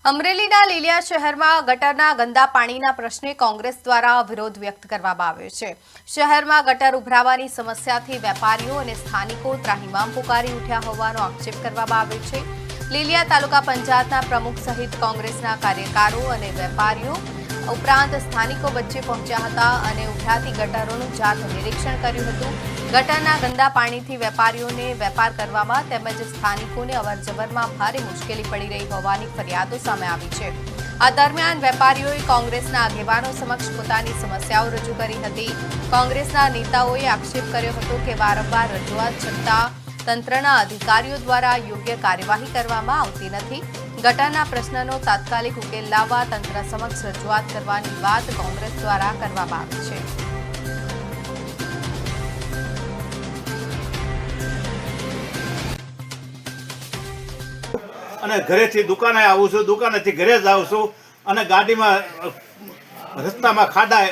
અમરેલીના લીલિયા શહેરમાં ગટરના ગંદા પાણીના પ્રશ્ને કોંગ્રેસ દ્વારા વિરોધ વ્યક્ત કરવામાં આવ્યો છે। શહેરમાં ગટર ઉભરાવાની સમસ્યાથી વેપારીઓ અને સ્થાનિકો ત્રાહિમામ પુકારી ઉઠ્યા હોવાનો આક્ષેપ કરવામાં આવ્યો છે। લીલિયા તાલુકા પંચાયતના પ્રમુખ સહિત કોંગ્રેસના કાર્યકરો અને વેપારીઓ ઉપરાંત સ્થાનિકો વચ્ચે પહોંચ્યા હતા અને ઉભરાતી ગટરોનું જાત નિરીક્ષણ કર્યું હતું। ગટરના ગંદા પાણીથી વેપારીઓને વેપાર કરવામાં તેમજ સ્થાનિકોને અવરજવરમાં ભારે મુશ્કેલી પડી રહી હોવાની ફરિયાદો સામે આવી છે। આ દરમિયાન વેપારીઓએ કોંગ્રેસના આગેવાનો સમક્ષ પોતાની સમસ્યાઓ રજૂ કરી હતી। કોંગ્રેસના નેતાઓએ આક્ષેપ કર્યો હતો કે વારંવાર રજૂઆત છતાં તંત્રના અધિકારીઓ દ્વારા યોગ્ય કાર્યવાહી કરવામાં આવતી નથી। ગટરના પ્રશ્નનો તાત્કાલિક ઉકેલ લાવવા તંત્ર સમક્ષ રજૂઆત કરવાની વાત કોંગ્રેસ દ્વારા કરવામાં આવી છે। અને ઘરેથી દુકાને આવું છું, દુકાનેથી ઘરે જ આવું છું અને ગાડીમાં રસ્તામાં ખાડા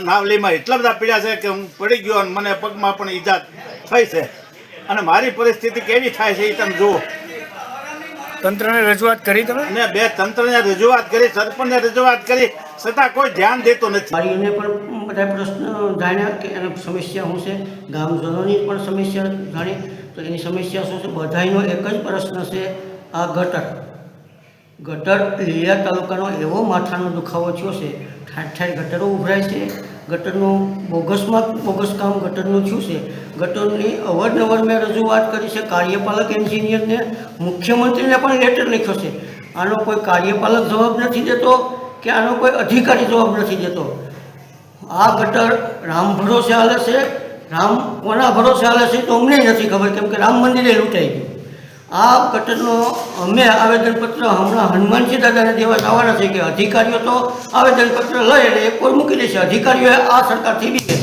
નાવલીમાં એટલા બધા પીડ્યા છે કે હું પડી ગયો અને મને પગમાં પણ ઈજા થઈ છે અને મારી પરિસ્થિતિ કેવી થાય છે એ તમે જુઓ। તંત્રને રજૂઆત કરી તમે? અને બે તંત્રને રજૂઆત કરી, સરપંચને રજૂઆત કરી, છતાં કોઈ ધ્યાન દેતું નથી। વેપારીઓને પણ બધા પ્રશ્ન જાણ્યા કે એની સમસ્યા શું છે, ગામજનોની પણ સમસ્યા જાણી તો એની સમસ્યા શું છે। બધાનો એક જ પ્રશ્ન છે, આ ગટર લીલિયા તાલુકાનો એવો માથાનો દુખાવો થયો છે। ઠાઠ ઠાઠ ગટરો ઉભરાય છે, ગટરનું બોગસ કામ ગટરનું થયું છે। ગટરની અવારનવાર મેં રજૂઆત કરી છે કાર્યપાલક એન્જિનિયરને, મુખ્યમંત્રીને પણ લેટર લખ્યો છે। આનો કોઈ કાર્યપાલક જવાબ નથી દેતો કે આનો કોઈ અધિકારી જવાબ નથી દેતો। આ ગટર રામ ભરોસે હાલે છે, રામ કોના ભરોસે હાલે છે તો અમને નથી ખબર, કેમ કે રામ મંદિરે લૂંટાઈ ગયું। આ ગટરનો અમે આવેદનપત્ર હમણાં હનુમાનજી દાદાને દેવા જવાના છે કે અધિકારીઓ તો આવેદનપત્ર લઈ એટલે એક વાર મૂકી દેશે, અધિકારીઓએ આ સરકારથી બી